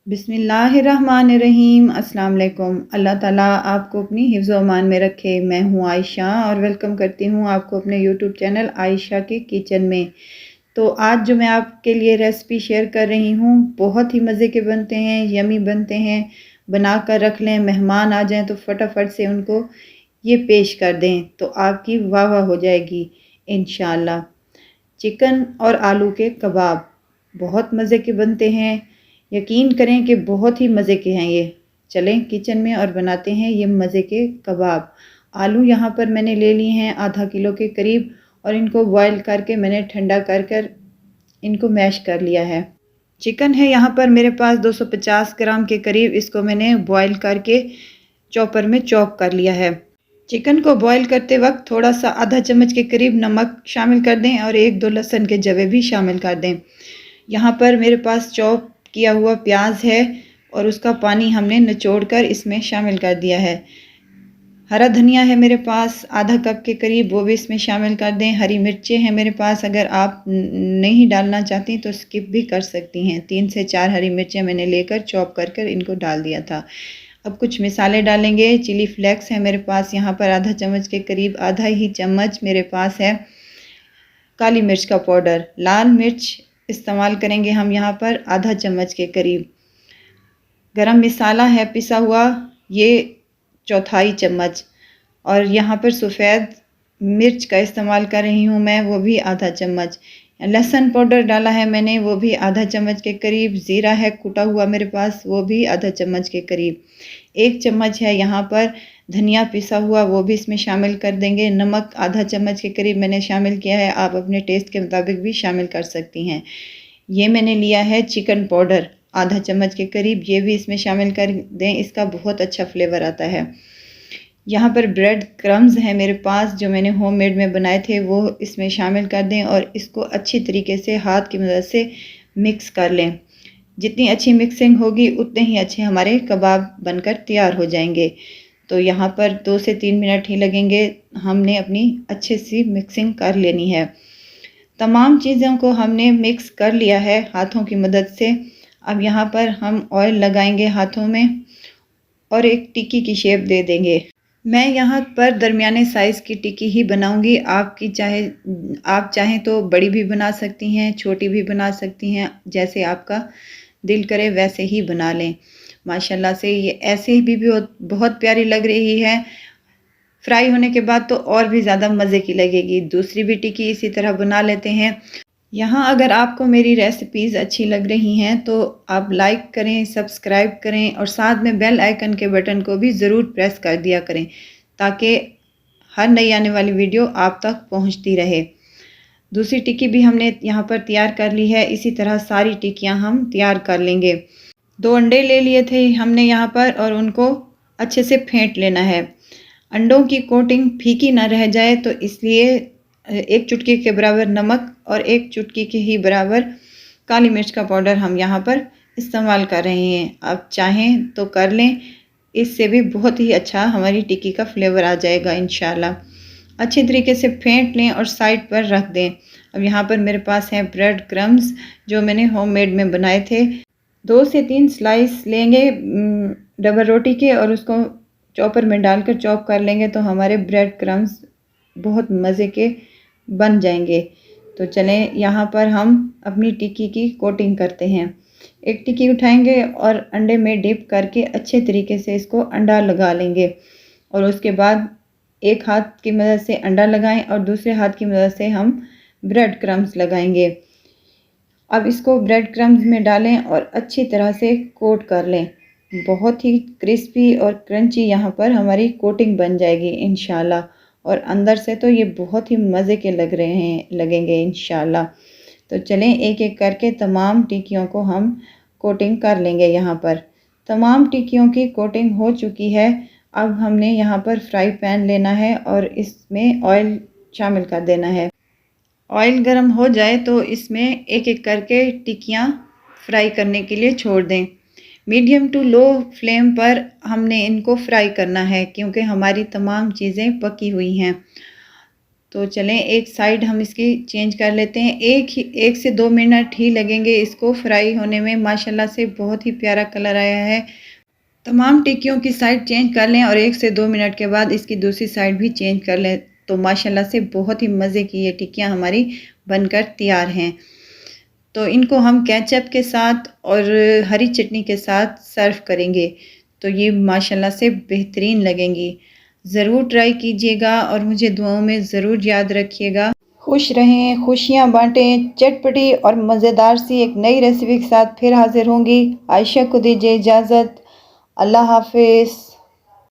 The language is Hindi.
बिस्मिल्लाहिर्रहमानिर्रहीम। अस्सलाम वालेकुम। अल्लाह ताला आपको अपनी हिफ्ज़ व अमान में रखे। मैं हूँ आयशा और वेलकम करती हूँ आपको अपने यूट्यूब चैनल आयशा के किचन में। तो आज जो मैं आपके लिए रेसिपी शेयर कर रही हूँ बहुत ही मज़े के बनते हैं, यमी बनते हैं। बना कर रख लें, मेहमान आ जाएँ तो फटाफट से उनको ये पेश कर दें तो आपकी वाह वाह हो जाएगी इंशाअल्लाह। चिकन और आलू के कबाब बहुत मज़े के बनते हैं। यकीन करें कि बहुत ही मज़े के हैं ये। चलें किचन में और बनाते हैं ये मज़े के कबाब। आलू यहाँ पर मैंने ले लिए हैं आधा किलो के करीब और इनको बॉयल करके मैंने ठंडा कर कर इनको मैश कर लिया है। चिकन है यहाँ पर मेरे पास 250 ग्राम के करीब, इसको मैंने बॉयल करके चॉपर में चॉप कर लिया है। चिकन को बॉईल करते वक्त थोड़ा सा आधा चम्मच के करीब नमक शामिल कर दें और 1-2 लहसुन के जवे भी शामिल कर दें। यहाँ पर मेरे पास चॉप किया हुआ प्याज है और उसका पानी हमने निचोड़कर इसमें शामिल कर दिया है। हरा धनिया है मेरे पास आधा कप के करीब, वो भी इसमें शामिल कर दें। हरी मिर्चें हैं मेरे पास, अगर आप नहीं डालना चाहती तो स्किप भी कर सकती हैं। 3 से 4 हरी मिर्चें मैंने लेकर चॉप कर कर इनको डाल दिया था। अब कुछ मसाले डालेंगे। चिली फ्लेक्स है मेरे पास यहाँ पर आधा चम्मच के करीब, आधा ही चम्मच मेरे पास है काली मिर्च का पाउडर। लाल मिर्च इस्तेमाल करेंगे हम यहाँ पर आधा चम्मच के करीब। गरम मसाला है पिसा हुआ, ये चौथाई चम्मच। और यहाँ पर सफ़ेद मिर्च का इस्तेमाल कर रही हूँ मैं, वो भी आधा चम्मच। लहसुन पाउडर डाला है मैंने, वो भी आधा चम्मच के करीब। ज़ीरा है कुटा हुआ मेरे पास, वो भी आधा चम्मच के करीब। 1 चम्मच है यहाँ पर धनिया पिसा हुआ, वो भी इसमें शामिल कर देंगे। नमक आधा चम्मच के करीब मैंने शामिल किया है, आप अपने टेस्ट के मुताबिक भी शामिल कर सकती हैं। ये मैंने लिया है चिकन पाउडर आधा चम्मच के करीब, ये भी इसमें शामिल कर दें, इसका बहुत अच्छा फ्लेवर आता है। यहाँ पर ब्रेड क्रम्स हैं मेरे पास जो मैंने होममेड में बनाए थे, वो इसमें शामिल कर दें और इसको अच्छी तरीके से हाथ की मदद से मिक्स कर लें। जितनी अच्छी मिक्सिंग होगी उतने ही अच्छे हमारे कबाब बनकर तैयार हो जाएंगे। तो यहाँ पर 2 से 3 मिनट ही लगेंगे, हमने अपनी अच्छे सी मिक्सिंग कर लेनी है। तमाम चीज़ों को हमने मिक्स कर लिया है हाथों की मदद से। अब यहाँ पर हम ऑयल लगाएंगे हाथों में और एक टिक्की की शेप दे देंगे। मैं यहाँ पर दरमियाने साइज़ की टिक्की ही बनाऊंगी। आप चाहें तो बड़ी भी बना सकती हैं, छोटी भी बना सकती हैं, जैसे आपका दिल करे वैसे ही बना लें। माशाल्लाह से ये ऐसे भी बहुत प्यारी लग रही है। फ्राई होने के बाद तो और भी ज़्यादा मज़े की लगेगी। दूसरी भी टिक्की इसी तरह बना लेते हैं। यहाँ अगर आपको मेरी रेसिपीज़ अच्छी लग रही हैं तो आप लाइक करें, सब्सक्राइब करें और साथ में बेल आइकन के बटन को भी ज़रूर प्रेस कर दिया करें ताकि हर नई आने वाली वीडियो आप तक पहुँचती रहे। दूसरी टिक्की भी हमने यहाँ पर तैयार कर ली है। इसी तरह सारी टिक्कियाँ हम तैयार कर लेंगे। 2 अंडे ले लिए थे हमने यहाँ पर और उनको अच्छे से फेंट लेना है। अंडों की कोटिंग फीकी ना रह जाए तो इसलिए 1 चुटकी के बराबर नमक और 1 चुटकी के ही बराबर काली मिर्च का पाउडर हम यहाँ पर इस्तेमाल कर रहे हैं। आप चाहें तो कर लें, इससे भी बहुत ही अच्छा हमारी टिक्की का फ्लेवर आ जाएगा इंशाल्लाह। अच्छी तरीके से फेंट लें और साइड पर रख दें। अब यहाँ पर मेरे पास हैं ब्रेड क्रम्स जो मैंने होममेड में बनाए थे। 2 से 3 स्लाइस लेंगे डबल रोटी के और उसको चॉपर में डालकर चॉप कर लेंगे तो हमारे ब्रेड क्रम्स बहुत मज़े के बन जाएंगे। तो चलें यहाँ पर हम अपनी टिक्की की कोटिंग करते हैं। एक टिक्की उठाएंगे और अंडे में डिप करके अच्छे तरीके से इसको अंडा लगा लेंगे और उसके बाद एक हाथ की मदद से अंडा लगाएं और दूसरे हाथ की मदद से हम ब्रेड क्रम्स लगाएंगे। अब इसको ब्रेड क्रम्स में डालें और अच्छी तरह से कोट कर लें। बहुत ही क्रिस्पी और क्रंची यहाँ पर हमारी कोटिंग बन जाएगी इंशाल्लाह और अंदर से तो ये बहुत ही मज़े के लगेंगे इंशाल्लाह। तो चलें एक एक करके तमाम टिक्कियों को हम कोटिंग कर लेंगे। यहाँ पर तमाम टिक्कियों की कोटिंग हो चुकी है। अब हमने यहाँ पर फ्राई पैन लेना है और इसमें ऑयल शामिल कर देना है। ऑयल गर्म हो जाए तो इसमें एक एक करके टिक्कियाँ फ्राई करने के लिए छोड़ दें। मीडियम टू लो फ्लेम पर हमने इनको फ्राई करना है क्योंकि हमारी तमाम चीज़ें पकी हुई हैं। तो चलें एक साइड हम इसकी चेंज कर लेते हैं। एक से 2 मिनट ही लगेंगे इसको फ्राई होने में। माशाल्लाह से बहुत ही प्यारा कलर आया है। तमाम टिक्कियों की साइड चेंज कर लें और 1 से 2 मिनट के बाद इसकी दूसरी साइड भी चेंज कर लें। तो माशाल्लाह से बहुत ही मज़े की ये टिक्कियाँ हमारी बनकर तैयार हैं। तो इनको हम केचप के साथ और हरी चटनी के साथ सर्व करेंगे। तो ये माशाल्लाह से बेहतरीन लगेंगी। ज़रूर ट्राई कीजिएगा और मुझे दुआओं में ज़रूर याद रखिएगा। खुश रहें, खुशियाँ बाँटें। चटपटी और मज़ेदार सी एक नई रेसिपी के साथ फिर हाज़िर होंगी। आयशा को दीजिए इजाज़त। अल्लाह हाफ़िज़।